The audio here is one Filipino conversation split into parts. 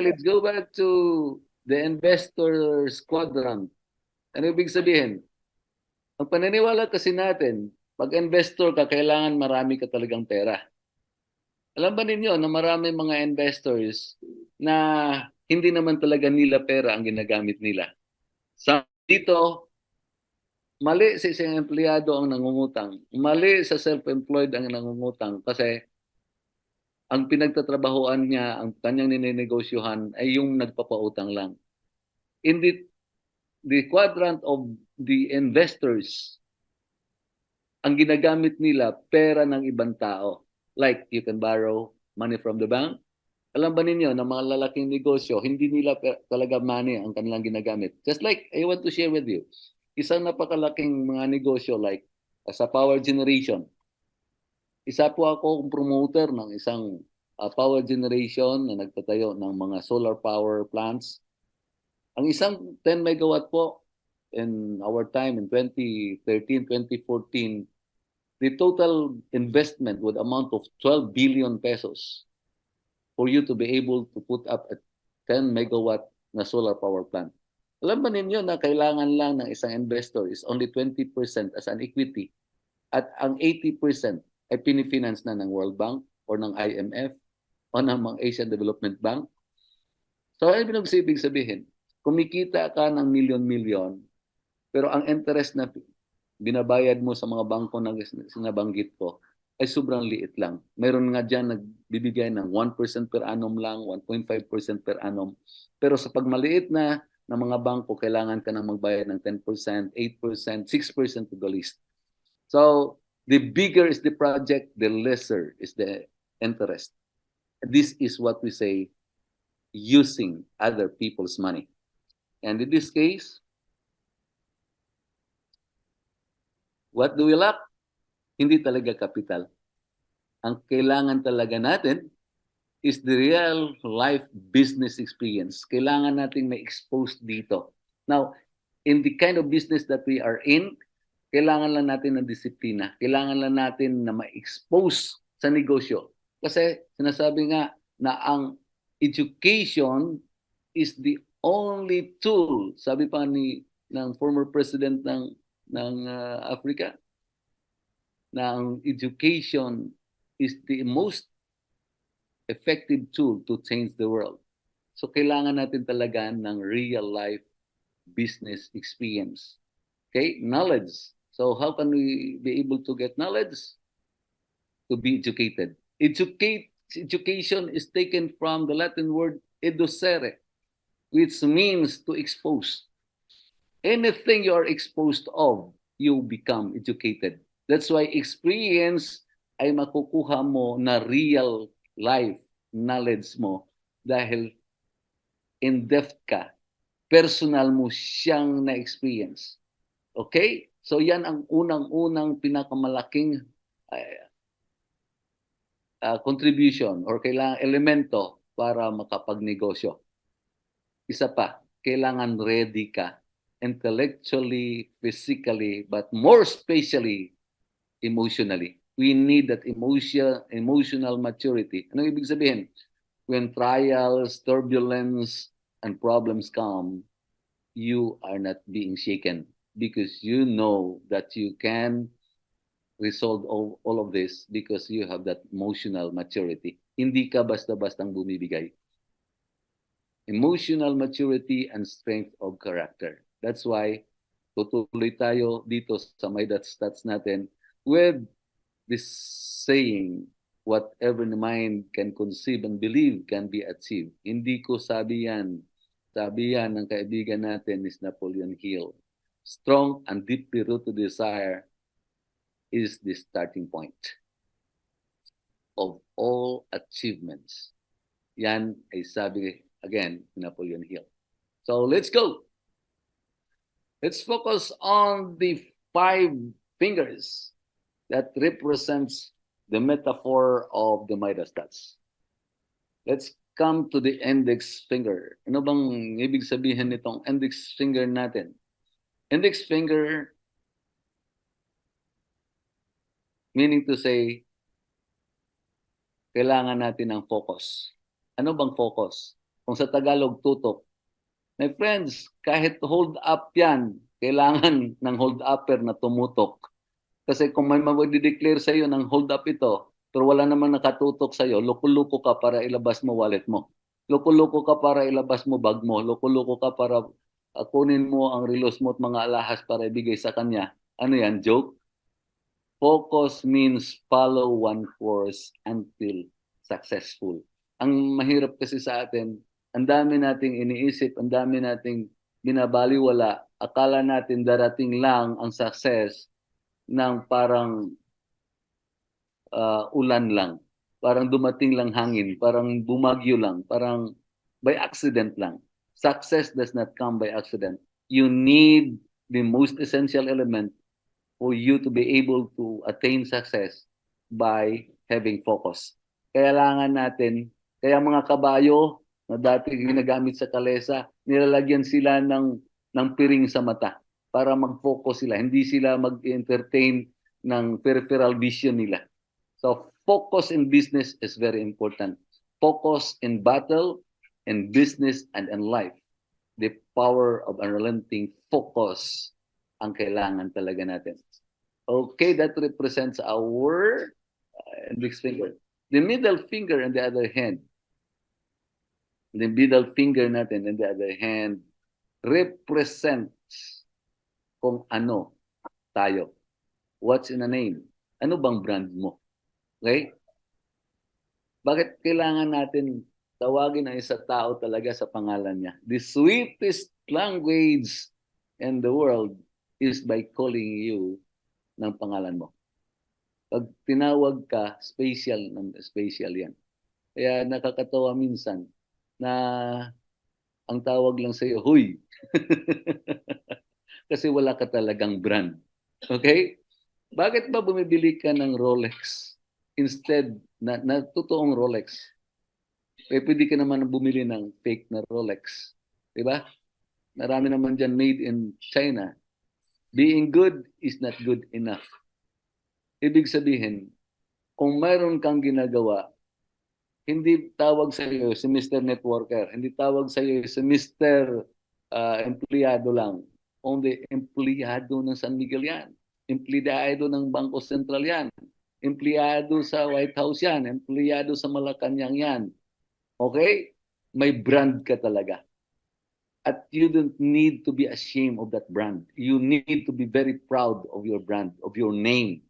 let's go back to the investor's quadrant. Ano ibig sabihin? Ang paniniwala kasi natin, pag investor ka, kailangan marami ka talagang pera. Alam ba ninyo na marami mga investors na hindi naman talaga nila pera ang ginagamit nila? Dito, mali sa isang empleyado ang nangungutang. Mali sa self-employed ang nangungutang kasi ang pinagtatrabahoan niya, ang kanyang ninenegosyohan ay yung nagpapautang lang. In the quadrant of the investors, ang ginagamit nila pera ng ibang tao. Like you can borrow money from the bank. Alam ba ninyo na mga lalaking negosyo, hindi nila talaga money ang kanilang ginagamit. Just like I want to share with you, isang napakalaking mga negosyo like sa power generation. Isa po ako promoter ng isang power generation na nagtatayo ng mga solar power plants. Ang isang 10 megawatt po in our time in 2013, 2014, the total investment would amount of 12 billion pesos for you to be able to put up a 10 megawatt na solar power plant. Alam ba ninyo na kailangan lang ng isang investor is only 20% as an equity at ang 80% ay pinifinance na ng World Bank or ng IMF o ng mga Asian Development Bank? So, ano ibig sabihin? Kumikita ka ng milyon-milyon, pero ang interest na binabayad mo sa mga bangko na sinabanggit ko ay sobrang liit lang. Meron nga dyan nagbibigay ng 1% per annum lang, 1.5% per annum. Pero sa pagmaliit na ng mga bangko, kailangan ka na magbayad ng 10%, 8%, 6% to the least. So, the bigger is the project, the lesser is the interest. This is what we say, using other people's money. And in this case, what do we lack? Hindi talaga kapital. Ang kailangan talaga natin is the real life business experience. Kailangan natin may exposed dito. Now, in the kind of business that we are in, kailangan lang natin ng disiplina. Kailangan lang natin na ma-expose sa negosyo. Kasi sinasabi nga na ang education is the only tool, sabi pa ng former president ng Africa, na ang education is the most effective tool to change the world. So kailangan natin talaga ng real life business experience. Okay, knowledge. So how can we be able to get knowledge? To be educated. Education is taken from the Latin word educere, which means to expose. Anything you are exposed of, you become educated. That's why experience ay makukuha mo na real life knowledge mo dahil in-depth ka. Personal mo siyang na-experience. Okay? So yan ang unang-unang pinakamalaking contribution or kailangan elemento para makapagnegosyo. Isa pa, kailangan ready ka intellectually, physically, but more especially emotionally. We need that emotional maturity. Anong ibig sabihin? When trials, turbulence, and problems come, you are not being shaken because you know that you can resolve all of this because you have that emotional maturity. Hindi ka basta-bastang bumibigay. Emotional maturity and strength of character. That's why tutuloy tayo dito sa My Stats natin with this saying, whatever the mind can conceive and believe can be achieved. Hindi ko sabi yan. Sabi yan ng kaibigan natin is Napoleon Hill. Strong and deeply rooted desire is the starting point of all achievements. Yan ay sabi again ni Napoleon Hill. So let's go. Let's focus on the 5 fingers that represents the metaphor of the Midas touch. Let's come to the index finger. Ano bang ibig sabihin nitong index finger natin? Index finger meaning to say, kailangan natin ng focus. Ano bang focus? Kung sa Tagalog, tutok. My friends, kahit hold up yan, kailangan ng hold upper na tumutok. Kasi kung may mag-declare sa iyo ng hold up ito, pero wala namang nakatutok sa iyo, loko-loko ka para ilabas mo wallet mo. Loko-loko ka para ilabas mo bag mo. Loko-loko ka para kunin mo ang relos mo at mga alahas para ibigay sa kanya. Ano yan, joke? Focus means follow one course until successful. Ang mahirap kasi sa atin, ang dami nating iniisip, ang dami nating binabaliwala. Akala natin darating lang ang success ng parang ulan lang. Parang dumating lang hangin, parang bumagyo lang, parang by accident lang. Success does not come by accident. You need the most essential element for you to be able to attain success by having focus. Kailangan natin, kaya mga kabayo na dati ginagamit sa kalesa, nilalagyan sila ng piring sa mata para mag-focus sila. Hindi sila mag-entertain ng peripheral vision nila. So focus in business is very important. Focus in battle, in business, and in life. The power of unrelenting focus ang kailangan talaga natin. Okay, that represents our index finger. The middle finger on the other hand, the middle finger natin on the other hand, represents kung ano tayo. What's in a name? Ano bang brand mo? Okay? Bakit kailangan natin tawagin ang isa tao talaga sa pangalan niya? The sweetest language in the world is by calling you ng pangalan mo. Pag tinawag ka, special yan. Kaya nakakatawa minsan na ang tawag lang sa iyo, huy. Kasi wala ka talagang brand. Okay? Bakit ba bumibili ka ng Rolex instead na totoong Rolex? Pwede ka naman bumili ng fake na Rolex. Diba? Marami naman dyan made in China. Being good is not good enough. Ibig sabihin, kung mayroon kang ginagawa, hindi tawag sa iyo si Mr. Networker, hindi tawag sa iyo si Mr. Empleyado lang. Only empleyado ng San Miguel yan. Empleyado ng Bangko Sentral yan. Empleyado sa White House yan. Empleyado sa Malacanang yan. Okay? May brand ka talaga. At you don't need to be ashamed of that brand. You need to be very proud of your brand, of your name.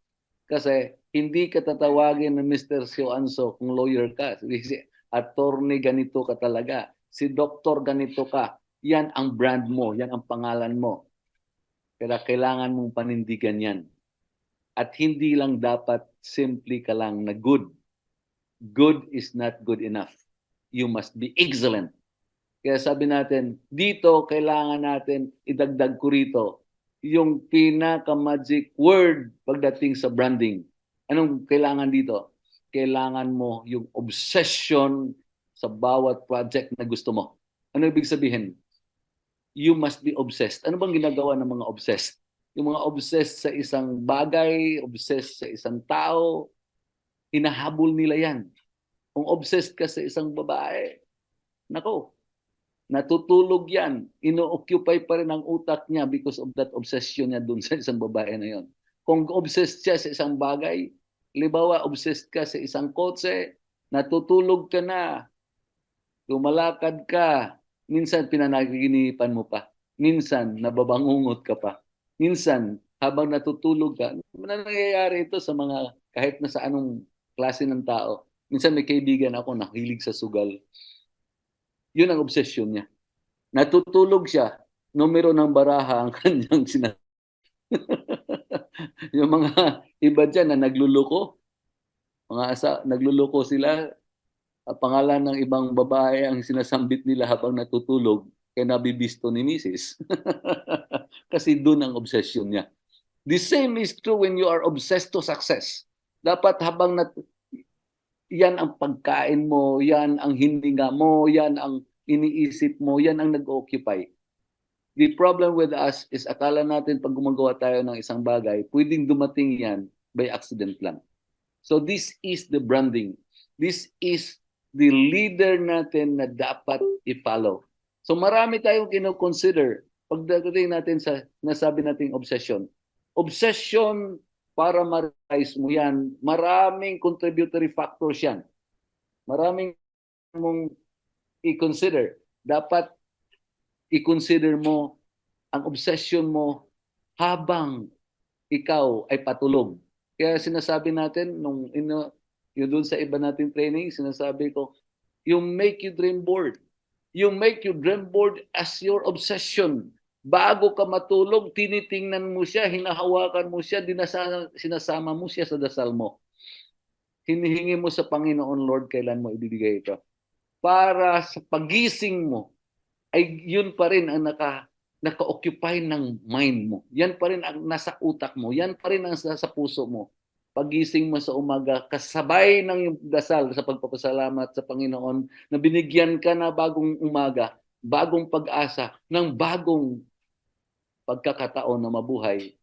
Kasi hindi ka tatawagin ng Mr. Sio Anso kung lawyer ka. Si attorney ganito ka talaga. Si doktor ganito ka. Yan ang brand mo. Yan ang pangalan mo. Kaya kailangan mong panindigan yan. At hindi lang dapat simply ka lang na good. Good is not good enough. You must be excellent. Kaya sabi natin, dito kailangan natin idagdag ko rito yung pinaka-magic word pagdating sa branding. Anong kailangan dito? Kailangan mo yung obsession sa bawat project na gusto mo. Ano ibig sabihin? You must be obsessed. Ano bang ginagawa ng mga obsessed? Yung mga obsessed sa isang bagay, obsessed sa isang tao, hinahabol nila yan. Kung obsessed ka sa isang babae, nako, natutulog yan. Ino-occupy pa rin ang utak niya because of that obsession niya dun sa isang babae na yon. Kung obsessed siya sa isang bagay, libawa, obsessed ka sa isang kotse, natutulog ka na, lumalakad ka, minsan pinanaginipan mo pa, minsan nababangungot ka pa, minsan habang natutulog ka, nangyayari ito sa mga kahit na sa anong klase ng tao. Minsan may kaibigan ako na hilig sa sugal. Yun ang obsession niya. Natutulog siya, numero ng baraha ang kanyang yung mga iba dyan na nagluloko, nagluloko sila, pangalan ng ibang babae ang sinasambit nila habang natutulog, kaya nabibisto ni Mrs. Kasi doon ang obsession niya. The same is true when you are obsessed to success. Dapat habang yan ang pagkain mo, yan ang hininga mo, yan ang iniisip mo, yan ang nag-occupy. The problem with us is akala natin pag gumagawa tayo ng isang bagay, pwedeng dumating yan by accident lang. So this is the branding. This is the leader natin na dapat i-follow. So marami tayong kino-consider pagdating natin sa nasabi nating obsession. Obsession para ma-realize mo yan, maraming contributory factors yan. Maraming mong i-consider. Dapat i-consider mo ang obsession mo habang ikaw ay patulog. Kaya sinasabi natin, yung doon sa iba nating training, sinasabi ko, you make your dream board. You make your dream board as your obsession. Bago ka matulog, tinitingnan mo siya, hinahawakan mo siya, sinasama mo siya sa dasal mo. Hinihingi mo sa Panginoon, Lord, kailan mo ibibigay ito. Para sa pagising mo, ay yun pa rin ang naka-occupy ng mind mo. Yan pa rin ang nasa utak mo. Yan pa rin ang nasa puso mo. Pagising mo sa umaga, kasabay ng yung dasal sa pagpapasalamat sa Panginoon na binigyan ka na bagong umaga, bagong pag-asa, ng bagong pagkakataon na mabuhay,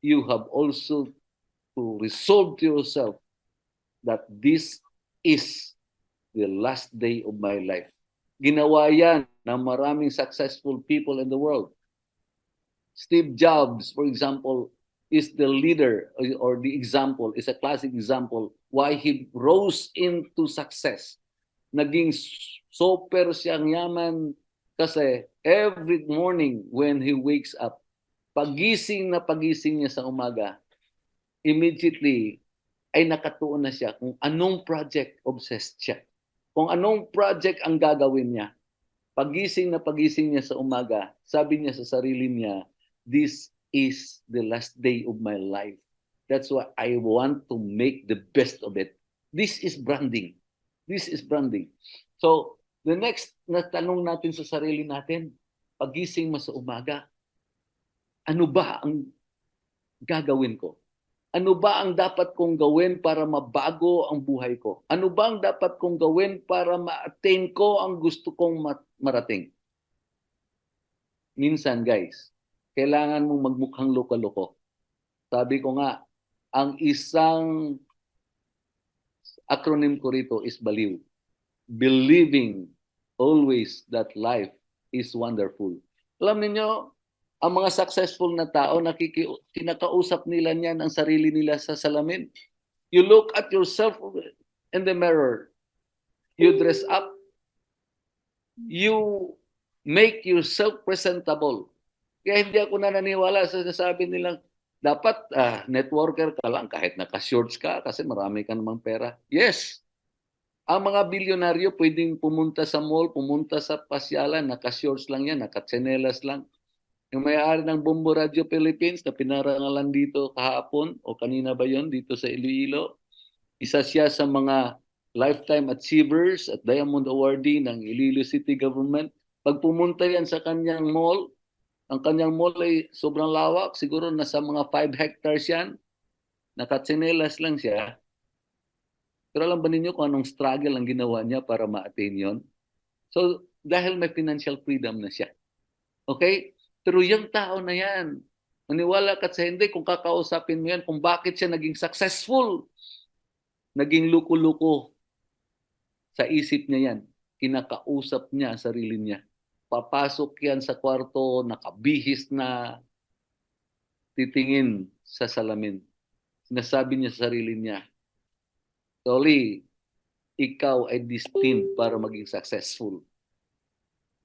you have also to resolve to yourself that this is the last day of my life. Ginawa yan ng maraming successful people in the world. Steve Jobs, for example, is the leader or the example, is a classic example why he rose into success. Naging super siyang yaman kasi every morning when he wakes up, pagising niya sa umaga, immediately ay nakatuon na siya kung anong project obsessed siya. Kung anong project ang gagawin niya. Pagising niya sa umaga, sabi niya sa sarili niya, this is the last day of my life. That's why I want to make the best of it. This is branding. This is branding. So, the next na tanong natin sa sarili natin, pagising mo sa umaga, ano ba ang gagawin ko? Ano ba ang dapat kong gawin para mabago ang buhay ko? Ano ba ang dapat kong gawin para ma-attain ko ang gusto kong marating? Minsan, guys, kailangan mong magmukhang loko-loko. Sabi ko nga, ang isang acronym ko rito is BALIW. Believing always that life is wonderful. Alam niyo, ang mga successful na tao, kinakausap nila niyan ang sarili nila sa salamin. You look at yourself in the mirror. You dress up. You make yourself presentable. Kaya hindi ako nananiwala sa sinasabi nilang, dapat networker ka lang kahit naka-shorts ka kasi marami ka namang pera. Yes, ang mga bilyonaryo pwedeng pumunta sa mall, pumunta sa pasyalan, naka-shorts lang yan, naka-tsinelas lang. Yung may-ari ng Bombo Radio Philippines na pinarangalan dito kahapon o kanina ba yon dito sa Iloilo, isa siya sa mga lifetime achievers at Diamond Awardee ng Iloilo City Government. Pag pumunta yan sa kanyang mall, ang kanyang mall ay sobrang lawak, siguro nasa mga 5 hectares yan, nakatsinelas lang siya. Pero alam ba ninyo kung anong struggle ang ginawa niya para ma-attain yon? So, dahil may financial freedom na siya. Okay? Pero yung tao na yan, maniwala ka sa hindi kung kakausapin mo yan kung bakit siya naging successful, naging luko-luko sa isip niya yan. Kinakausap niya ang sarili niya. Papasok yan sa kwarto, nakabihis na, titingin sa salamin. Sinasabi niya sa sarili niya, Tolly, ikaw ay destined para maging successful.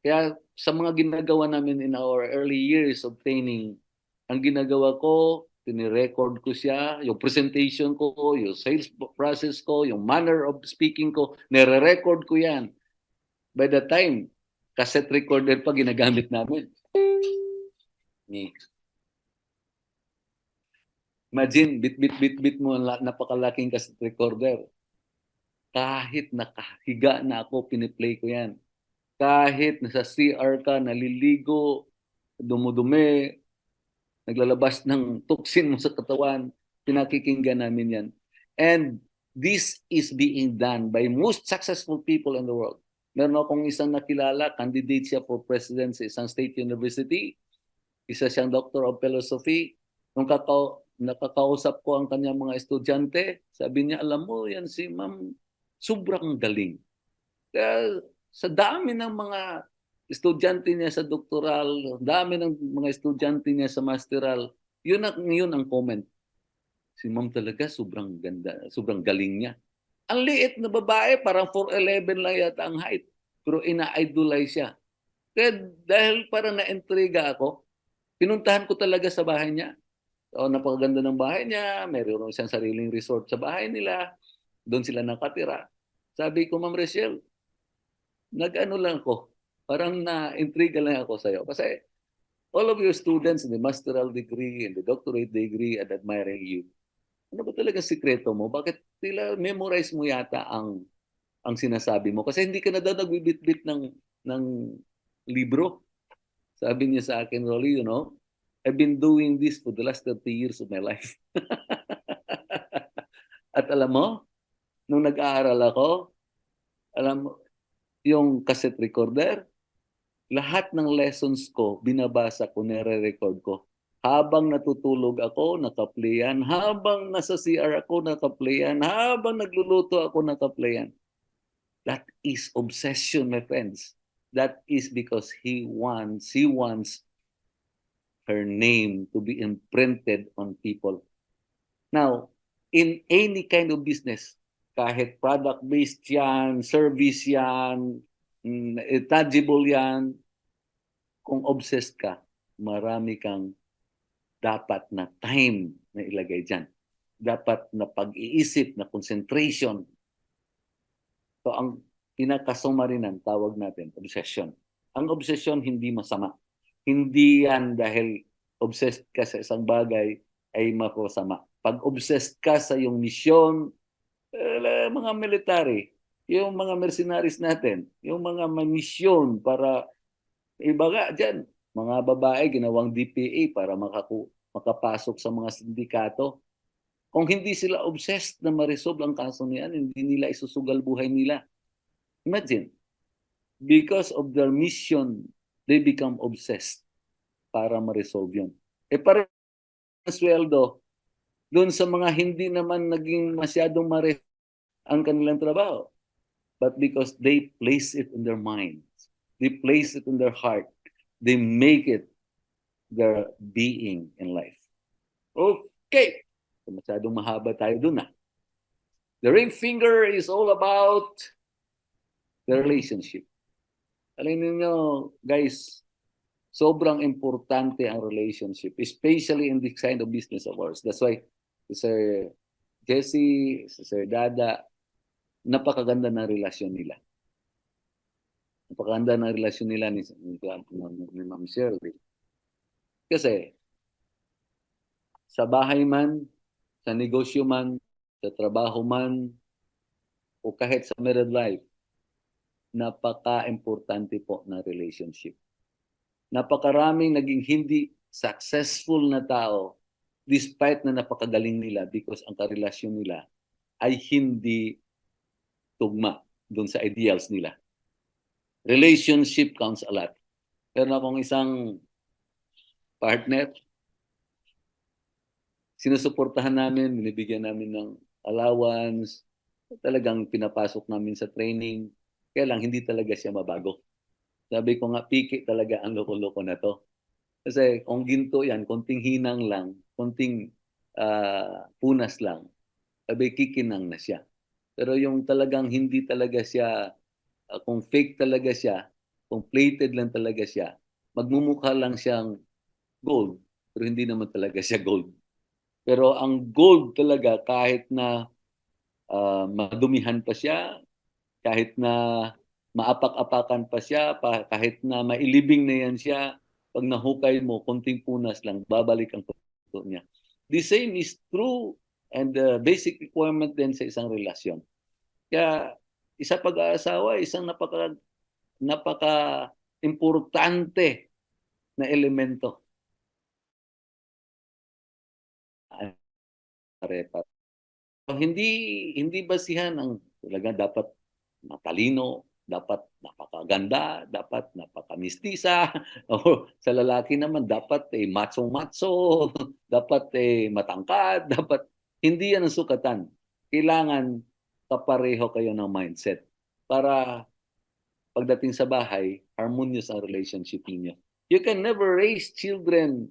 Kaya sa mga ginagawa namin in our early years of training, ang ginagawa ko, tinirecord ko siya, yung presentation ko, yung sales process ko, yung manner of speaking ko, nire-record ko yan. By the time, cassette recorder pa ginagamit namin. Imagine, bit mo ang napakalaking cassette recorder. Kahit nakahiga na ako, piniplay ko yan. Kahit nasa CR ka, naliligo, dumudumi, naglalabas ng toxin mo sa katawan, pinakikinggan namin yan. And this is being done by most successful people in the world. Meron akong isang nakilala, candidate siya for president sa isang state university. Isa siyang doctor of philosophy. Nung nakakausap ko ang kanyang mga estudyante, sabi niya, alam mo yan si ma'am, sobrang galing. Kaya sa dami ng mga estudyante niya sa doktoral, dami ng mga estudyante niya sa masteral, yun ang comment. Si ma'am talaga sobrang ganda, sobrang galing niya. Ang liit na babae, parang 4'11 lang yata ang height. Pero ina-idolize siya. Kaya dahil parang na-intriga ako, pinuntahan ko talaga sa bahay niya. So, napakaganda ng bahay niya, mayroon siyang sariling resort sa bahay nila, doon sila nakatira. Sabi ko, Ma'am Rachel, nag-ano lang ako, parang na-intriga lang ako sa'yo. Kasi all of your students in the masteral degree and the doctorate degree and admiring you, ano ba talaga sikreto mo? Bakit tila memorize mo yata ang sinasabi mo? Kasi hindi ka na daw nagbibitbit ng libro. Sabi niya sa akin, Rolly, I've been doing this for the last 30 years of my life. At alam mo, nung nag-aaral ako, alam mo, yung cassette recorder, lahat ng lessons ko, binabasa ko, nire-record ko. Habang natutulog ako, nakaplayan. Habang nasa CR ako, nakaplayan. Habang nagluluto ako, nakaplayan. That is obsession, my friends. That is because she wants her name to be imprinted on people. Now, in any kind of business, kahit product-based yan, service yan, tangible yan, kung obsessed ka, marami kang dapat na time na ilagay dyan. Dapat na pag-iisip, na concentration. So, ang pinakasumarinan, tawag natin, obsession. Ang obsession hindi masama. Hindi yan dahil obsessed ka sa isang bagay ay makasama. Pag obsessed ka sa iyong misyon, mga military, yung mga mercenaries natin, yung mga may misyon para ibaga dyan, mga babae ginawang DPA para makapasok sa mga sindikato. Kung hindi sila obsessed na ma-resolve ang kaso niyan, hindi nila isusugal buhay nila. Imagine, because of their mission, they become obsessed para ma-resolve yun. Parang sweldo, doon sa mga hindi naman naging masyadong ma-resolve ang kanilang trabaho. But because they place it in their minds, they place it in their heart, they make it their being in life. Okay. So, masyadong mahaba tayo dun. The ring finger is all about the relationship. Alam niyo, guys, sobrang importante ang relationship, especially in this kind of business of ours. That's why si Sir Jesse, si Sir Dada, napakaganda ng relasyon nila. Napakaganda ng relasyon nila ni Ma'am Shirley. Kasi sa bahay man, sa negosyo man, sa trabaho man, o kahit sa married life, napaka-importante po na relationship. Napakaraming naging hindi successful na tao despite na napakagaling nila because ang karelasyon nila ay hindi tugma doon sa ideals nila. Relationship counts a lot. Meron akong isang partner, sinusuportahan namin, binibigyan namin ng allowance, talagang pinapasok namin sa training, kaya lang hindi talaga siya mabago. Sabi ko nga, piki talaga ang loko-loko na to. Kasi kung ginto yan, konting hinang lang, konting punas lang, sabi kikinang na siya. Pero yung talagang hindi talaga siya, kung fake talaga siya, kung plated lang talaga siya, magmumukha lang siyang gold, pero hindi naman talaga siya gold. Pero ang gold talaga, kahit na madumihan pa siya, kahit na maapak-apakan pa siya, kahit na mailibing na yan siya, pag nahukay mo, konting punas lang, babalik ang puto niya. The same is true and the basic requirement din sa isang relasyon. Kaya isa pag-aasawa, isang napaka-importante na elemento. Hindi basihan ang talaga dapat matalino, dapat napakaganda, dapat napakamistisa, o sa lalaki naman dapat macho-macho, dapat matangkad, dapat hindi yan ang sukatan. Kailangan kapareho kayo ng mindset para pagdating sa bahay, harmonious ang relationship niyo. You can never raise children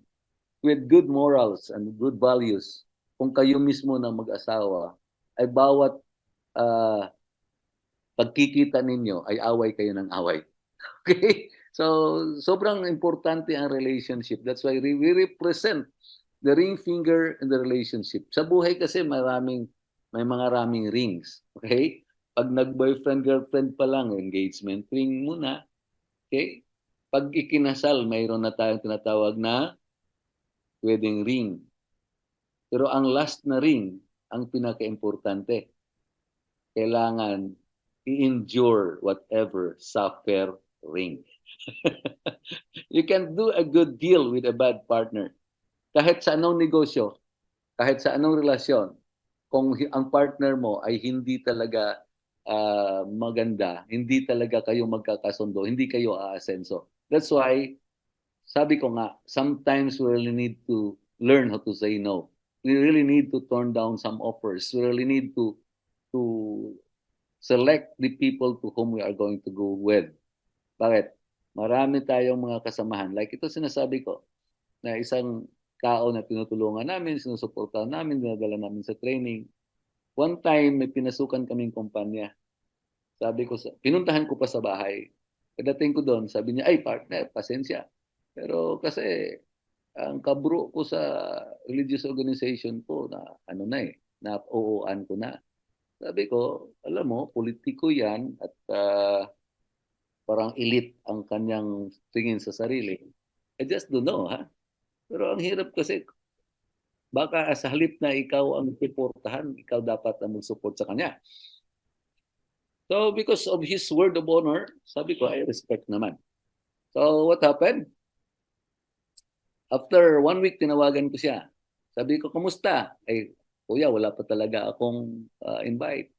with good morals and good values kung kayo mismo na mag-asawa ay bawat uh, pagkikita ninyo ay away kayo ng away. Okay? So, sobrang importante ang relationship. That's why we represent the ring finger in the relationship. Sa buhay kasi may mga raming rings. Okay? Pag nag-boyfriend, girlfriend pa lang, engagement ring muna. Okay? Pag ikinasal, mayroon na tayong tinatawag na wedding ring. Pero ang last na ring, ang pinaka-importante. Kailangan i-endure whatever suffering. You can do a good deal with a bad partner. Kahit sa anong negosyo, kahit sa anong relasyon, kung ang partner mo ay hindi talaga maganda, hindi talaga kayo magkakasundo, hindi kayo aasenso. That's why, sabi ko nga, sometimes we really need to learn how to say no. We really need to turn down some offers. We really need to select the people to whom we are going to go with. Bakit? Marami tayong mga kasamahan. Like ito sinasabi ko, na isang tao na tinutulungan namin, sinusuportahan namin, dinadala namin sa training. One time, may pinasukan kaming kumpanya. Sabi ko, pinuntahan ko pa sa bahay. Pagdating ko doon, sabi niya, ay partner, pasensya. Pero kasi, ang kabro ko sa religious organization ko na ano na na OOan ko na. Sabi ko, alam mo, politiko yan at parang elite ang kanyang tingin sa sarili. I just don't know, ha? Pero ang hirap kasi, baka sa halip na ikaw ang suportahan, ikaw dapat ang mag-support sa kanya. So, because of his word of honor, sabi ko, I respect naman. So, what happened? After 1 week, tinawagan ko siya. Sabi ko, kumusta? Eh, kuya, wala pa talaga akong invite.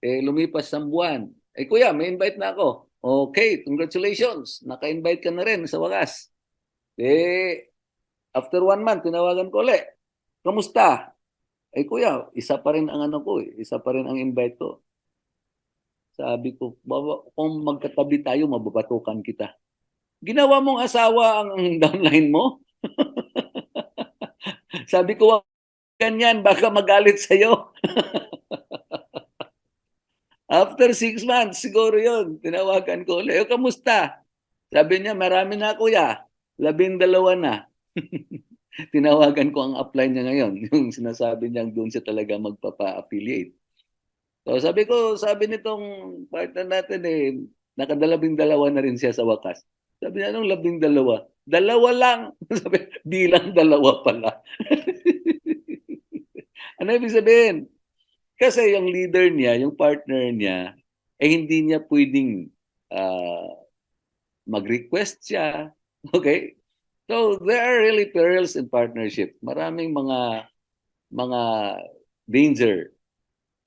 Eh, lumipas ng buwan. Eh, kuya, may invite na ako. Okay, congratulations. Naka-invite ka na rin sa wakas. Eh, after 1 month, tinawagan ko ulit. Kamusta? Eh, kuya, isa pa rin ang ano ko eh. Isa pa rin ang invite ko. Sabi ko, kung magkatabi tayo, mababatukan kita. Ginawa mong asawa ang downline mo? Sabi ko, ganyan, baka magalit sa'yo. After 6 months, siguro yun, tinawagan ko ulit. Kamusta? Sabi niya, marami na kuya. 12 na. Tinawagan ko ang upline niya ngayon. Yung sinasabi niya doon siya talaga magpapa-affiliate. So sabi nitong partner natin eh, nakadalabing-dalawa na rin siya sa wakas. Sabi niya, anong 12? 2 lang. Sabi, bilang 2 pala. Ano ibig sabihin? Kasi yung leader niya, yung partner niya, eh hindi niya pwedeng mag-request siya. Okay? So there are really perils in partnership. Maraming mga danger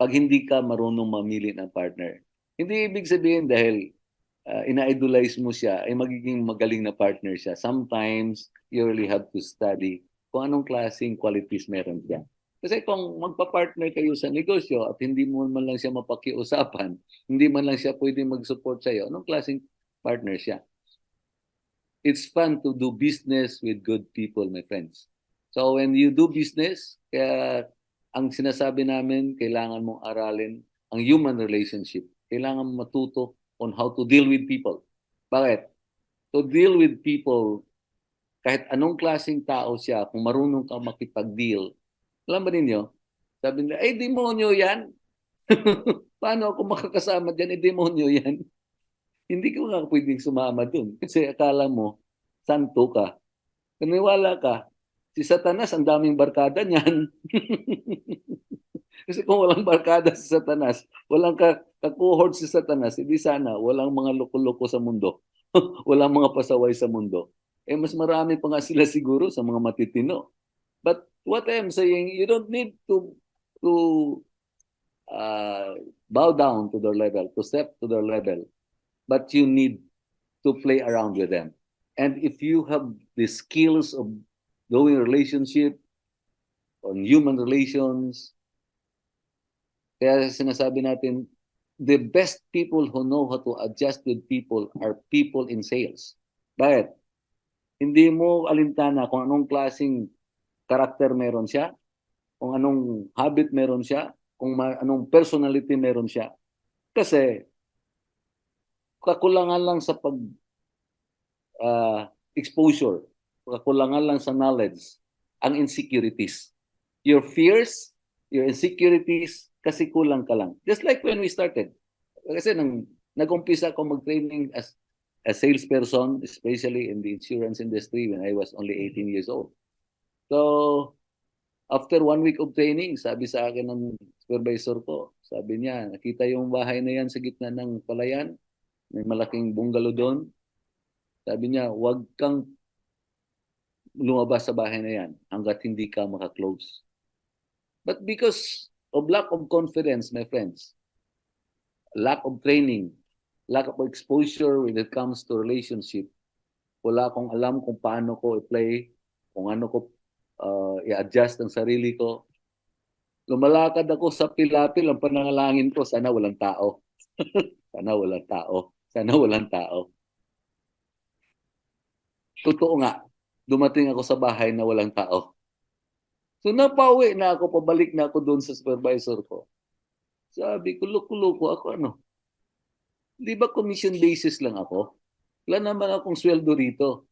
pag hindi ka marunong mamili ng partner. Hindi ibig sabihin dahil ina-idolize mo siya ay magiging magaling na partner siya. Sometimes you really have to study kung anong klaseng qualities meron siya. Kasi kung magpa-partner kayo sa negosyo at hindi mo man lang siya mapakiusapan, hindi man lang siya pwedeng mag-support sa iyo, anong klaseng partner siya? It's fun to do business with good people, my friends. So when you do business, kaya ang sinasabi namin, kailangan mong aralin ang human relationship. Kailangan mong matuto on how to deal with people. Bakit? To deal with people, kahit anong klaseng tao siya, kung marunong ka makipag-deal, alam ba ninyo? Sabi nila, eh, demonyo yan. Paano ako makakasama dyan? Eh, demonyo yan. Hindi ko nga pwedeng sumama dun. Kasi akala mo, santo ka. Kaniwala ka, si Satanas, ang daming barkada niyan. Kasi kung walang barkada si Satanas, walang kakuhort si Satanas, hindi sana walang mga loko-loko sa mundo. Walang mga pasaway sa mundo. Eh, mas marami pa nga sila siguro sa mga matitino. But what I'm saying, you don't need to bow down to their level, to step to their level, but you need to play around with them. And if you have the skills of doing relationship, on human relations, kaya sinasabi natin, the best people who know how to adjust with people are people in sales. Bakit? Hindi mo alintana kung anong klaseng karakter meron siya, kung anong habit meron siya, kung anong personality meron siya. Kasi kakulangan lang sa exposure, kakulangan lang sa knowledge, ang insecurities. Your fears, your insecurities, kasi kulang ka lang. Just like when we started. Kasi nag-umpisa ako mag-training as a salesperson, especially in the insurance industry when I was only 18 years old. So, after 1 week of training, sabi sa akin ng supervisor ko, sabi niya, nakita yung bahay na yan sa gitna ng palayan, may malaking bungalow doon. Sabi niya, huwag kang lumabas sa bahay na yan hanggat hindi ka maka-close. But because of lack of confidence, my friends, lack of training, lack of exposure when it comes to relationship, wala akong alam kung paano ko i-play, kung ano ko i-adjust ang sarili ko. Lumalakad ako sa pilapil, ang pananalangin ko, sana walang tao. Sana walang tao. Sana walang tao. Totoo nga, dumating ako sa bahay na walang tao. So napauwi na ako, pabalik na ako doon sa supervisor ko. Sabi ko, loko-loko ako, ano? Di ba commission basis lang ako? Wala naman akong sweldo rito.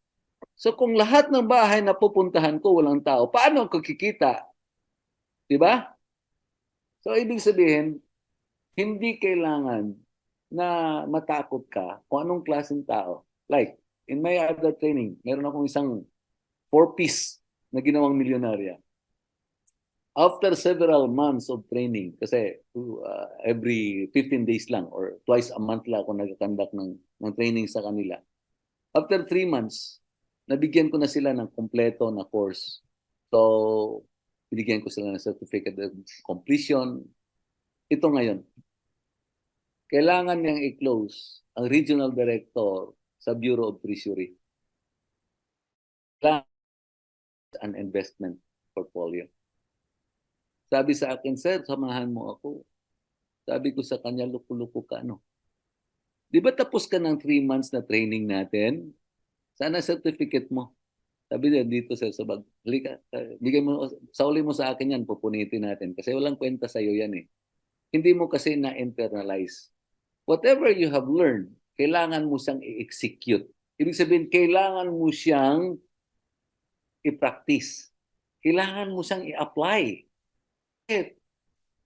So kung lahat ng bahay na pupuntahan ko walang tao, paano ako kikita? Di ba? So ibig sabihin, hindi kailangan na matakot ka kung anong klaseng tao. Like, in my other training, meron akong isang 4-piece na ginawang milyonarya. After several months of training, kasi every 15 days lang or twice a month lang ako nag-conduct ng training sa kanila. After 3 months, nabigyan ko na sila ng kompleto na course. So, binigyan ko sila ng certificate of completion. Ito ngayon, kailangan niyang i-close ang regional director sa Bureau of Treasury. Kailangan an investment portfolio. Sabi sa akin, sir, samahan mo ako. Sabi ko sa kanya, luko-luko ka, no? Di ba tapos ka ng 3 months na training natin? Sana certificate mo. Sabi niya, dito sir, sa bag. Halika, bigay mo, sauli mo sa akin yan, pupunitin natin. Kasi walang kwenta sa'yo yan eh. Hindi mo kasi na-internalize. Whatever you have learned, kailangan mo siyang i-execute. Ibig sabihin, kailangan mo siyang i-practice. Kailangan mo siyang i-apply.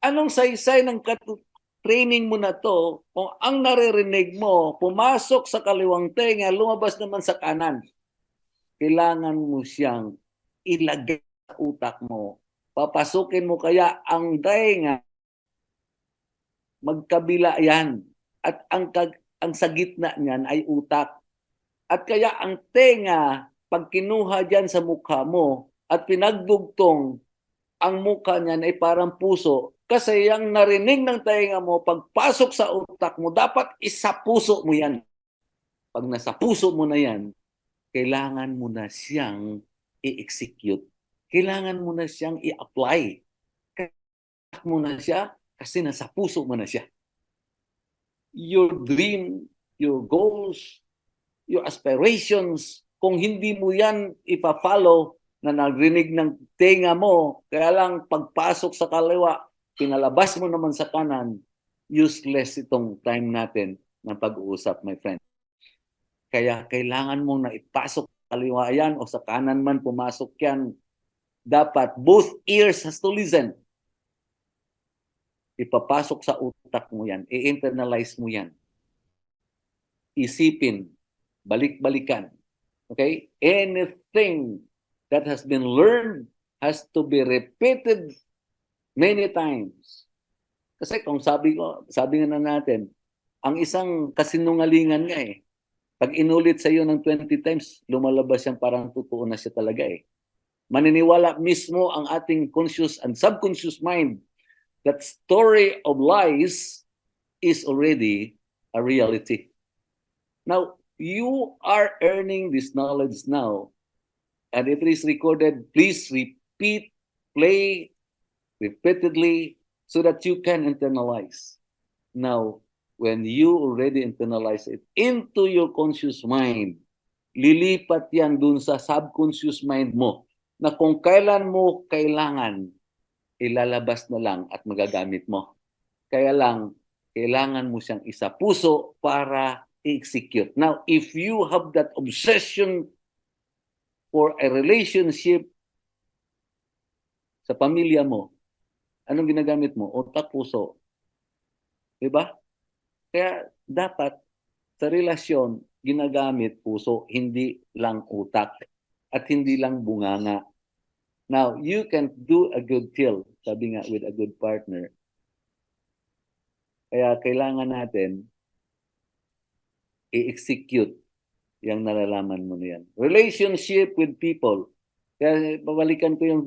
Anong saysay ng training mo na to, kung ang naririnig mo, pumasok sa kaliwang tenga, lumabas naman sa kanan, kailangan mo siyang ilagay sa utak mo. Papasukin mo kaya ang tenga, magkabila yan. At ang sa gitna niyan ay utak. At kaya ang tenga, pag kinuha dyan sa mukha mo at pinagdugtong, ang mukha niyan ay parang puso. Kasi yung narinig ng tenga mo, pagpasok sa utak mo, dapat isa puso mo yan. Pag nasa puso mo na yan, kailangan mo na siyang i-execute. Kailangan mo na siyang i-apply. Kailangan mo na siya kasi nasa puso mo na siya. Your dream, your goals, your aspirations, kung hindi mo yan ipa-follow na nagrinig ng tenga mo, kaya lang pagpasok sa kaliwa, pinalabas mo naman sa kanan, useless itong time natin ng pag-uusap, my friend. Kaya kailangan mong na ipasok sa kaliwa yan o sa kanan man pumasok yan. Dapat both ears has to listen. Ipapasok sa utak mo yan. I-internalize mo yan. Isipin. Balik-balikan. Okay? Anything that has been learned has to be repeated many times. Kasi kung sabi nga na natin, ang isang kasinungalingan nga eh, pag inulit sa iyo ng 20 times, lumalabas yan parang totoo na siya talaga eh. Maniniwala mismo ang ating conscious and subconscious mind that story of lies is already a reality. Now, you are earning this knowledge now. And if it is recorded, please repeat, play repeatedly so that you can internalize. Now, when you already internalize it into your conscious mind, lilipat yan dun sa subconscious mind mo na kung kailan mo kailangan, ilalabas na lang at magagamit mo. Kaya lang, kailangan mo siyang isa puso para i-execute. Now, if you have that obsession for a relationship sa pamilya mo, anong ginagamit mo? Utak, puso. Diba? Kaya dapat sa relasyon, ginagamit puso, hindi lang utak at hindi lang bunganga. Now, you can do a good deal, sabi nga, with a good partner. Kaya kailangan natin i-execute yung nalalaman mo na yan. Relationship with people. Kaya babalikan ko yung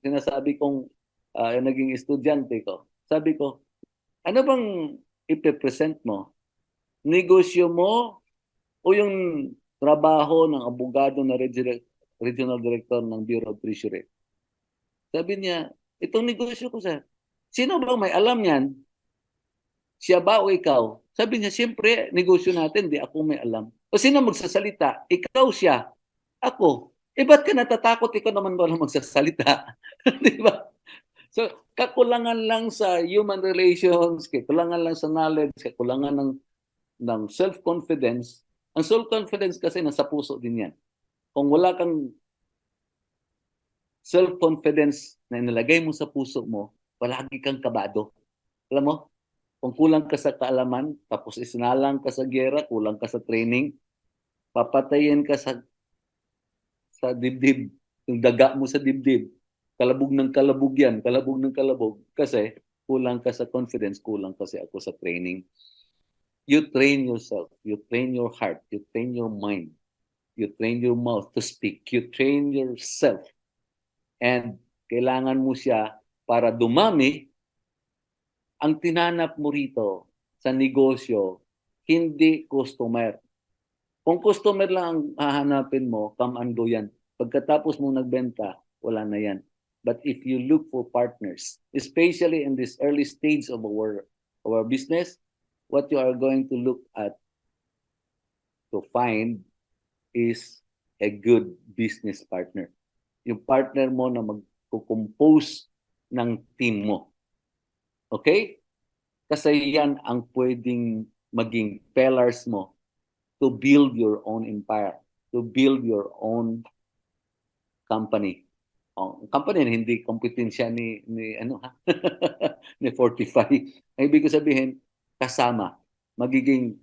sinasabi kong naging estudyante ko. Sabi ko, ano bang ipipresent mo? Negosyo mo o yung trabaho ng abogado na regional director ng Bureau of Treasury? Sabi niya, itong negosyo ko, sir. Sino bang may alam yan? Siya ba o ikaw? Sabi niya, siyempre, negosyo natin, di ako may alam. O sino magsasalita? Ikaw, siya. Ako. Ba't ka natatakot? Ikaw naman ba lang magsasalita? Di ba? So, kakulangan lang sa human relations, kakulangan lang sa knowledge, kakulangan ng self-confidence. Ang self-confidence kasi nasa puso din yan. Kung wala kang self-confidence na inilagay mo sa puso mo, palagi kang kabado. Alam mo, kung kulang ka sa kaalaman, tapos isinalang ka sa gera, kulang ka sa training, papatayin ka sa dibdib, yung daga mo sa dibdib, kalabog ng kalabog yan, kalabog ng kalabog, kasi kulang ka sa confidence, kulang kasi ako sa training. You train yourself, you train your heart, you train your mind, you train your mouth to speak, you train yourself. And kailangan mo siya para dumami. Ang tinanap mo rito sa negosyo, hindi customer. Kung customer lang ang hahanapin mo, come and go yan. Pagkatapos mong nagbenta, wala na yan. But if you look for partners, especially in this early stage of our business, what you are going to look at to find is a good business partner. Yung partner mo na mag-compose ng team mo. Okay? Kasi yan ang pwedeng maging pillars mo to build your own empire, to build your own company. Company na hindi kompetensya ni ano ha? ni 45. Ang ibig sabihin, kasama, magiging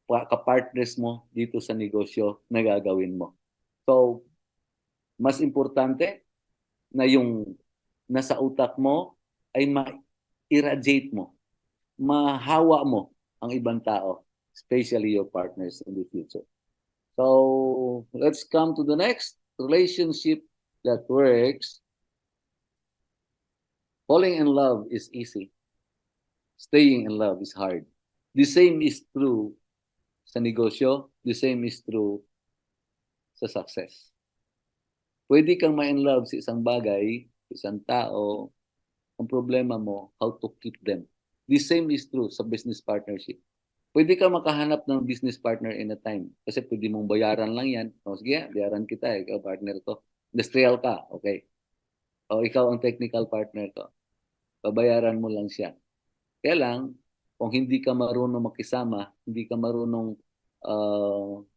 kapartners mo dito sa negosyo na gagawin mo. So, mas importante na yung nasa utak mo ay ma-irradiate mo, mahawa mo ang ibang tao, especially your partners in the future. So, let's come to the next relationship that works. Falling in love is easy. Staying in love is hard. The same is true sa negosyo. The same is true sa success. Pwede kang ma-in love sa isang bagay, sa isang tao. Ang problema mo, how to keep them. The same is true sa business partnership. Pwede ka makahanap ng business partner in a time. Kasi pwede mong bayaran lang yan. O sige, bayaran kita, ikaw partner ko. Industrial ka, okay. O ikaw ang technical partner ko. Babayaran mo lang siya. Kaya lang, kung hindi ka marunong makisama, hindi ka marunong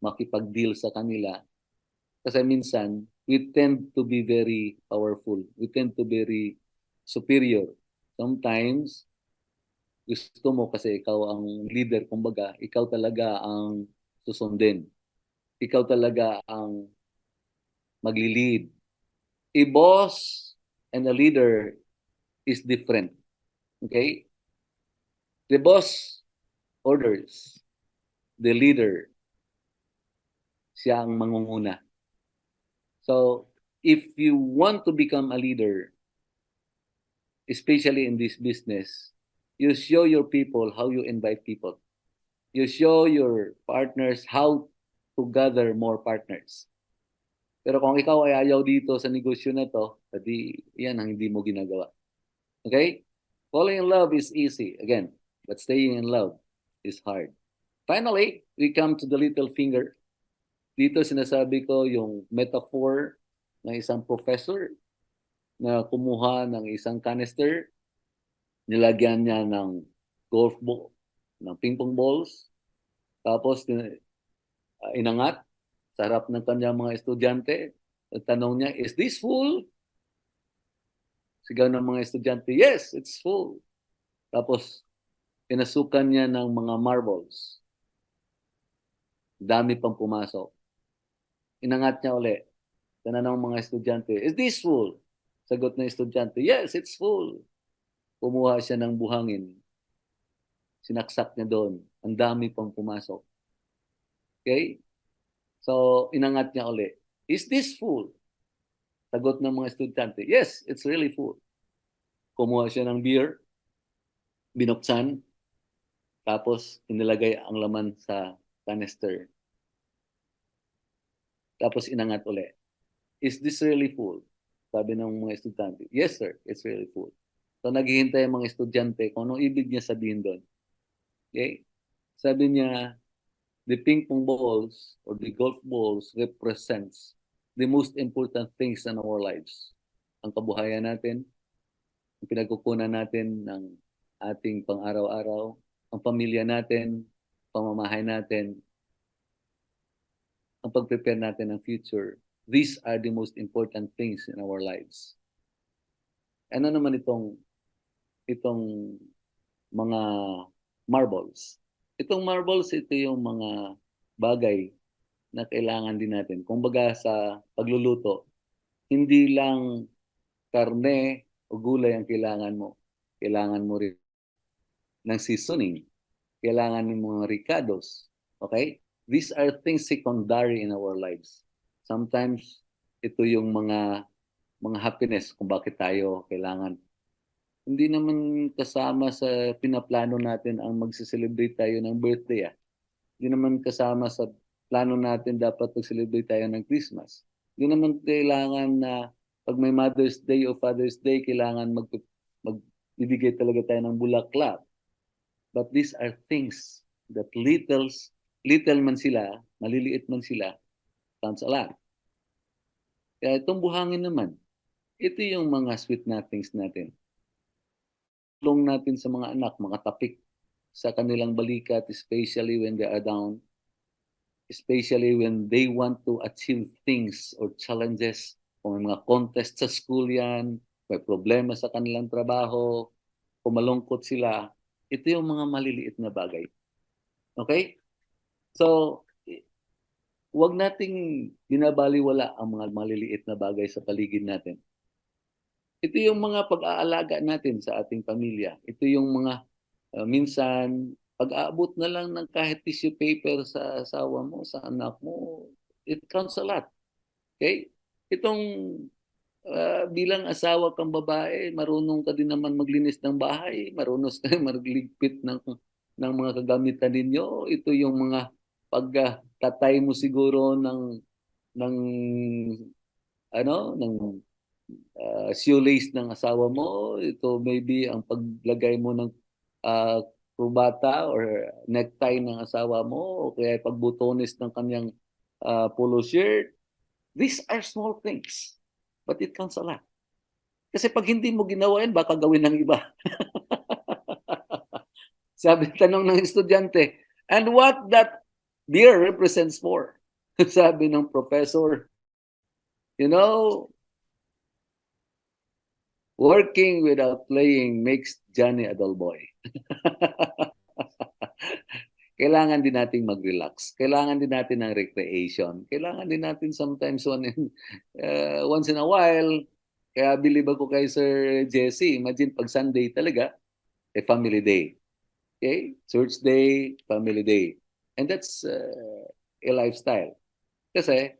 makipag-deal sa kanila, kasi minsan, we tend to be very powerful. We tend to be very superior. Sometimes, gusto mo kasi ikaw ang leader, kumbaga, ikaw talaga ang susundin. Ikaw talaga ang magli-lead. A boss and a leader is different. Okay? The boss orders. The leader, siya ang mangunguna. So, if you want to become a leader, especially in this business, you show your people how you invite people. You show your partners how to gather more partners. Pero kung ikaw ay ayaw dito sa negosyo na to, edi yan ang hindi mo ginagawa. Okay? Falling in love is easy. Again, But staying in love is hard. Finally, we come to the little finger. Dito sinasabi ko yung metaphor ng isang professor na kumuha ng isang canister, nilagyan niya ng golf ball, ng ping pong balls, tapos inangat sa harap ng kanyang mga estudyante. At tanong niya, is this full? Sigaw ng mga estudyante, yes, it's full. Tapos, pinasukan niya ng mga marbles. Dami pang pumasok. Inangat niya uli. Tanong ng mga estudyante, is this full? Sagot ng estudyante, yes, it's full. Kumuha siya ng buhangin. Sinaksak niya doon. Ang dami pang pumasok. Okay? So, inangat niya uli. Is this full? Sagot ng mga estudyante, yes, it's really full. Kumuha siya ng beer, binuksan, tapos inilagay ang laman sa canister. Tapos inangat uli. Is this really full? Sabi ng mga estudyante, yes sir, it's really full. So naghihintay ang mga estudyante kung anong ibig niya sabihin doon. Okay? Sabi niya, the ping pong balls or the golf balls represents the most important things in our lives. Ang kabuhayan natin, ang pinagkukunan natin ng ating pang-araw-araw, ang pamilya natin, pamamahay natin, ang pag-prepare natin ng future. These are the most important things in our lives. Ano naman itong mga marbles? Itong marbles, ito yung mga bagay na kailangan din natin. Kung baga sa pagluluto, hindi lang karne o gulay ang kailangan mo. Kailangan mo rin ng seasoning. Kailangan ng mga ricados. Okay? These are things secondary in our lives. Sometimes, ito yung mga happiness kung bakit tayo kailangan. Hindi naman kasama sa pinaplano natin ang magse-celebrate tayo ng birthday. Hindi naman kasama sa plano natin dapat mag-celebrate tayo ng Christmas. Hindi naman kailangan na pag may Mother's Day o Father's Day, kailangan magbibigay talaga tayo ng bulaklak. But these are things that little man sila, maliliit man sila, counts a lot. Kaya itong buhangin naman, ito yung mga sweet nothings natin. Tulong natin sa mga anak, makatapik sa kanilang balikat, especially when they are down, especially when they want to achieve things or challenges. Kung may mga contest sa school yan, may problema sa kanilang trabaho, kung malungkot sila, ito yung mga maliliit na bagay. Okay? So, huwag nating binabaliwala ang mga maliliit na bagay sa paligid natin. Ito yung mga pag-aalaga natin sa ating pamilya. Ito yung mga minsan, pag-aabot na lang ng kahit tissue paper sa asawa mo, sa anak mo, it counts a lot. Okay? Itong bilang asawa kang babae, marunong ka din naman maglinis ng bahay, marunong ka magligpit ng mga kagamitan ninyo. Ito yung mga pagtatay mo siguro ng ng shoelace ng asawa mo. Ito maybe ang paglagay mo ng krubata or necktie ng asawa mo o kaya pagbutones ng kanyang polo shirt. These are small things, but it counts a lot. Kasi pag hindi mo ginawa yan, baka gawin ng iba. Sabi, tanong ng estudyante, and what that beer represents for? Sabi ng professor, working without playing makes Johnny a dull boy. Kailangan din nating mag-relax. Kailangan din natin ng recreation. Kailangan din natin sometimes once in a while. Kaya believe ako kay Sir Jesse. Imagine pag Sunday talaga, family day. Okay? Church day, family day. And that's a lifestyle. Kasi,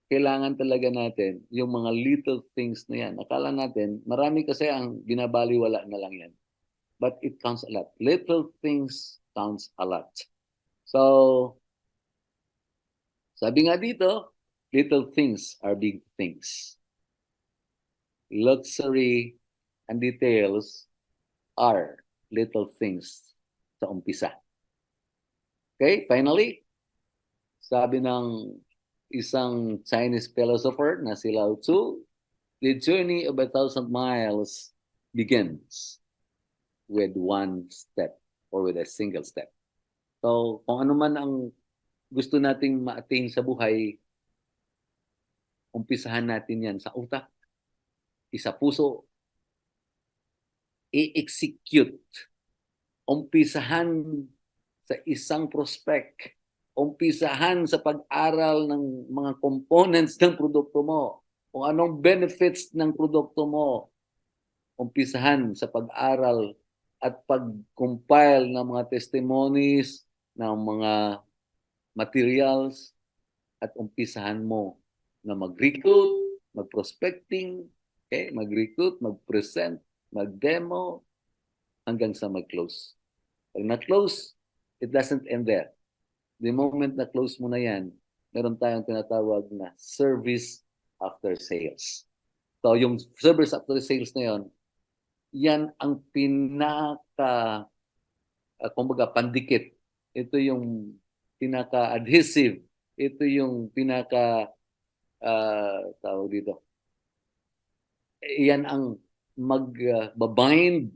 kailangan talaga natin yung mga little things na yan. Akala natin, marami kasi ang binabaliwala na lang yan. But it counts a lot. Little things counts a lot. So, sabi nga dito, little things are big things. Luxury and details are little things sa umpisa. Okay, finally, sabi ng isang Chinese philosopher na si Lao Tzu, the journey of 1,000 miles begins with one step or with a single step. So, kung ano man ang gusto nating ma-attain sa buhay, umpisahan natin yan sa utak, sa puso, i-execute. Umpisahan sa isang prospect. Umpisahan sa pag-aral ng mga components ng produkto mo. Kung anong benefits ng produkto mo. Umpisahan sa pag-aral at pag-compile ng mga testimonies, ng mga materials, at umpisahan mo na mag-recruit, mag-prospecting, okay? Mag-recruit, mag-present, mag-demo, hanggang sa mag-close. Pag na-close, it doesn't end there. The moment na close mo na yan, meron tayong tinatawag na service after sales. So yung service after sales na yon, yan ang pinaka, kumbaga, pandikit. Ito yung pinaka-adhesive. Ito yung pinaka, tawag dito. Yan ang magbabind.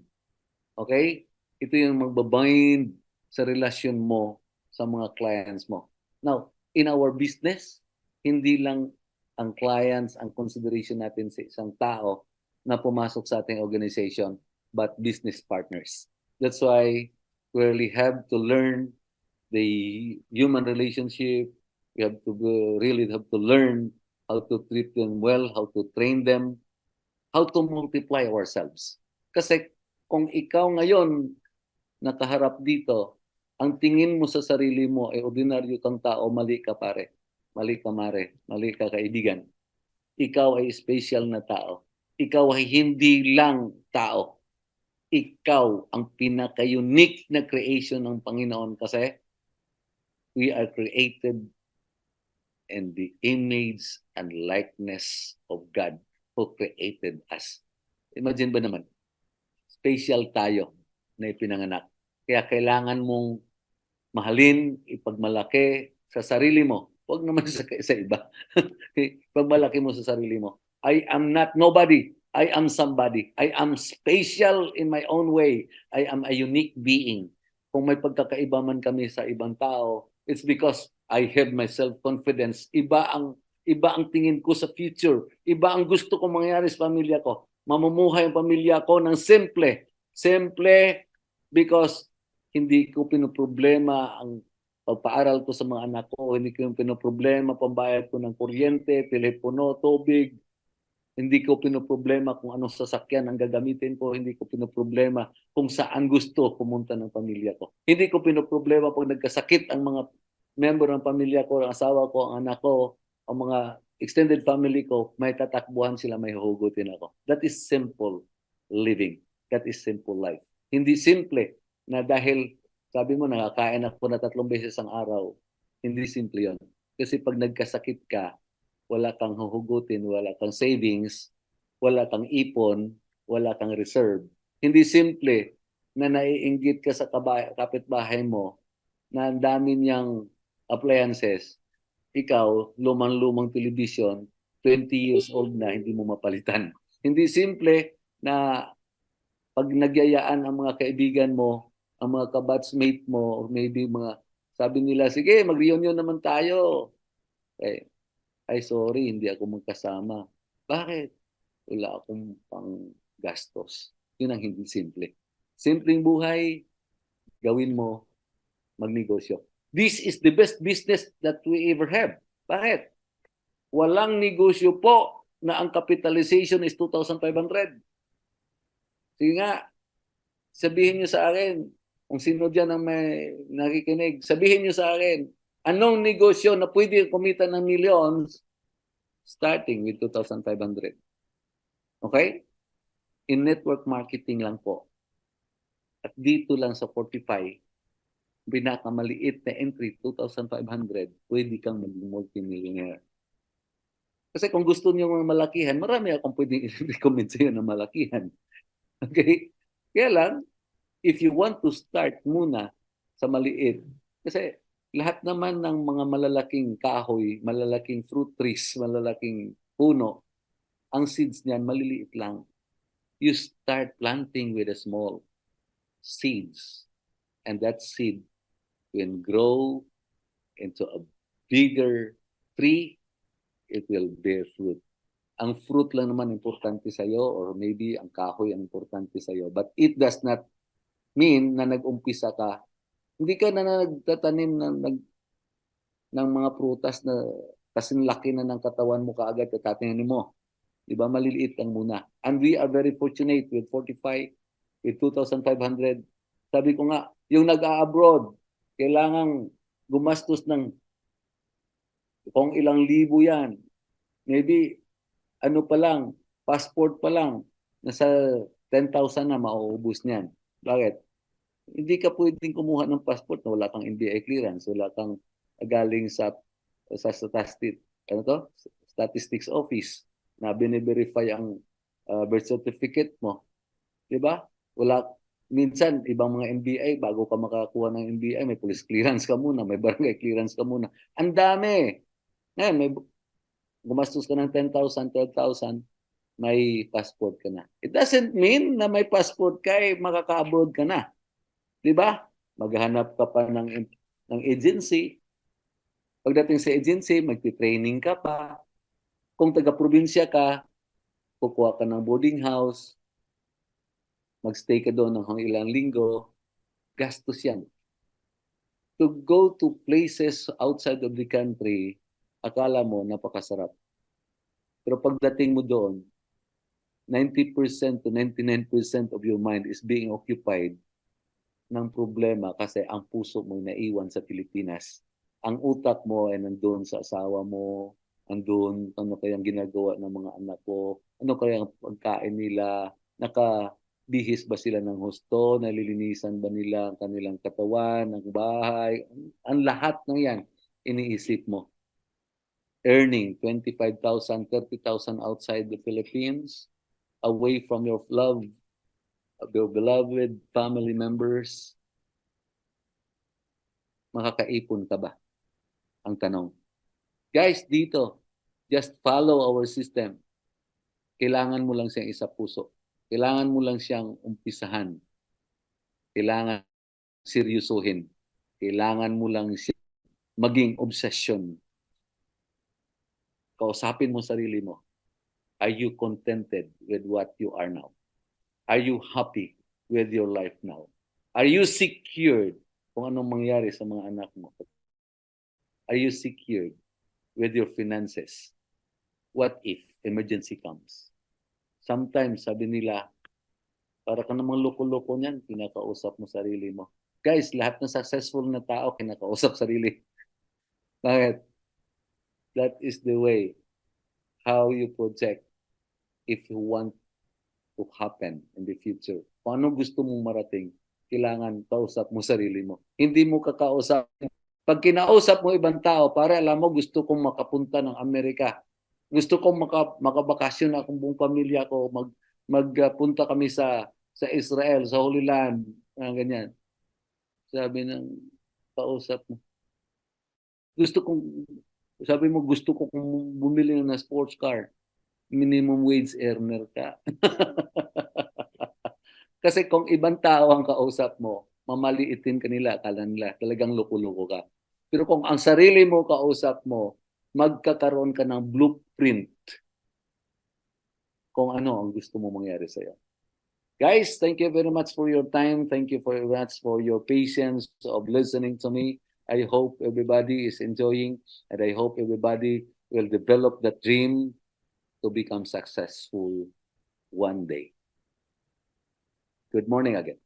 Okay? Ito yung magbabind sa relasyon mo sa mga clients mo. Now, in our business, hindi lang ang clients ang consideration natin sa isang tao na pumasok sa ating organization, but business partners. That's why we really have to learn the human relationship. We have to really have to learn how to treat them well, how to train them, how to multiply ourselves. Kasi kung ikaw ngayon nakaharap dito, ang tingin mo sa sarili mo ay ordinaryo kang tao, mali ka pare, mali ka mare, mali ka kaibigan. Ikaw ay special na tao. Ikaw ay hindi lang tao. Ikaw ang pinaka-unique na creation ng Panginoon kasi we are created in the image and likeness of God who created us. Imagine ba naman, special tayo na ipinanganak. Kaya kailangan mong mahalin, ipagmalaki sa sarili mo. Huwag naman sa iba. Pagmalaki mo sa sarili mo. I am not nobody. I am somebody. I am special in my own way. I am a unique being. Kung may pagkakaiba man kami sa ibang tao, it's because I have my self-confidence. Iba ang tingin ko sa future. Iba ang gusto kong mangyari sa pamilya ko. Mamumuhay ang pamilya ko ng simple. Simple because hindi ko pinoproblema ang pagpaaral ko sa mga anak ko, hindi ko pinoproblema pambayad ko ng kuryente, telepono, tubig, hindi ko pinoproblema kung anong sasakyan ang gagamitin ko, hindi ko pinoproblema kung saan gusto pumunta ng pamilya ko. Hindi ko pinoproblema pag nagkasakit ang mga member ng pamilya ko, ang asawa ko, ang anak ko, ang mga extended family ko, may tatakbuhan sila, may huhugutin ako. That is simple living. That is simple life. Hindi simple na dahil sabi mo nakakain ako na 3 beses ang araw. Hindi simple yon. Kasi pag nagkasakit ka, wala kang huhugutin, wala kang savings, wala kang ipon, wala kang reserve. Hindi simple na naiinggit ka sa kapitbahay mo na ang dami niyang appliances. Ikaw, lumang-lumang television, 20 years old na, hindi mo mapalitan. Hindi simple na pag nagyayaan ang mga kaibigan mo, ang mga kabatsmate mo, or maybe mga, sabi nila, sige, mag-reunion naman tayo. Eh, ay, sorry, hindi ako magkasama. Bakit? Wala akong pang gastos. Yun ang hindi simple. Simpleng buhay, gawin mo, magnegosyo. This is the best business that we ever have. Bakit? Walang negosyo po na ang capitalization is 2,500. Sige nga, sabihin niyo sa akin, kung sino dyan ang may nakikinig, sabihin niyo sa akin, anong negosyo na pwede kumita ng millions starting with 2,500? Okay? In network marketing lang po. At dito lang sa 45, pinakamaliit na entry, 2,500, pwede kang maging multimillionaire. Kasi kung gusto niyo ng malakihan, marami akong pwedeng i-recommend sa iyo na malakihan. Okay? Kaya lang, if you want to start muna sa maliit, kasi lahat naman ng mga malalaking kahoy, malalaking fruit trees, malalaking puno, ang seeds niyan maliliit lang. You start planting with a small seeds, and that seed will grow into a bigger tree. It will bear fruit. Ang fruit lang naman importante sa'yo, or maybe ang kahoy ang importante sa'yo. But it does not mean na nag-umpisa ka, hindi ka na nagtatanim ng mga prutas na kasing laki na ng katawan mo kaagad at tatanim mo. Di ba? Maliliit lang muna. And we are very fortunate with 45, with 2,500. Sabi ko nga, yung nag-a-abroad, kailangang gumastos ng kung ilang libo yan. Maybe, ano pa lang, passport pa lang, nasa 10,000 na mauubos niyan. Bakit? Hindi ka pwedeng kumuha ng passport na wala kang NBI clearance, wala kang galing sa statistics office na bine-verify ang birth certificate mo. 'Di ba? Minsan ibang mga NBI bago ka makakuha ng NBI may police clearance ka muna, may barangay clearance ka muna. Ang dami. Ngayon may gumastos ka ng 10,000, 12,000, may passport ka na. It doesn't mean na may passport ka makaka-abroad ka na. 'Di ba? Maghahanap ka pa ng agency. Pagdating sa agency, magti-training ka pa. Kung taga-probinsya ka, kukuha ka ng boarding house, magstay ka doon ng ilang linggo, gastos yan. To go to places outside of the country, akala mo napakasarap. Pero pagdating mo doon, 90% to 99% of your mind is being occupied ng problema kasi ang puso mo naiwan sa Pilipinas. Ang utak mo ay nandoon sa asawa mo, andun, ano kayang ginagawa ng mga anak ko, ano kayang pagkain nila, nakabihis ba sila ng husto, nalilinisan ba nila ang kanilang katawan, ang bahay, ang lahat ng yan, iniisip mo. Earning 25,000, 30,000 outside the Philippines, away from your love, of your beloved family members, makakaipon ka ba? Ang tanong. Guys, dito, just follow our system. Kailangan mo lang siyang isa puso. Kailangan mo lang siyang umpisahan. Kailangan seryosohin. Kailangan mo lang siyang maging obsession. Kausapin mo sarili mo. Are you contented with what you are now? Are you happy with your life now? Are you secured kung anong mangyari sa mga anak mo? Are you secured with your finances? What if emergency comes? Sometimes, sabi nila, para ka namang loko-loko niyan, kinakausap mo sarili mo. Guys, lahat ng successful na tao, kinakausap sarili. Bakit? That is the way how you project if you want to happen in the future. Kung anong gusto mong marating, kailangan kausap mo sarili mo. Hindi mo kakausap. Pag kinausap mo ibang tao, para alam mo, gusto kong makapunta ng Amerika. Gusto kong makabakasyon akong buong pamilya ko, magpunta kami sa Israel, sa Holy Land, ganyan. Sabi ng kausap mo. Sabi mo, gusto ko kung bumili ng sports car. Minimum wage earner ka. Kasi kung ibang tao ang kausap mo, mamaliitin ka nila, akala nila, talagang loko-loko ka. Pero kung ang sarili mo kausap mo, magkakaroon ka ng blueprint kung ano ang gusto mo mangyari sa'yo. Guys, thank you very much for your time. Thank you very much for your patience of listening to me. I hope everybody is enjoying, and I hope everybody will develop that dream to become successful one day. Good morning again.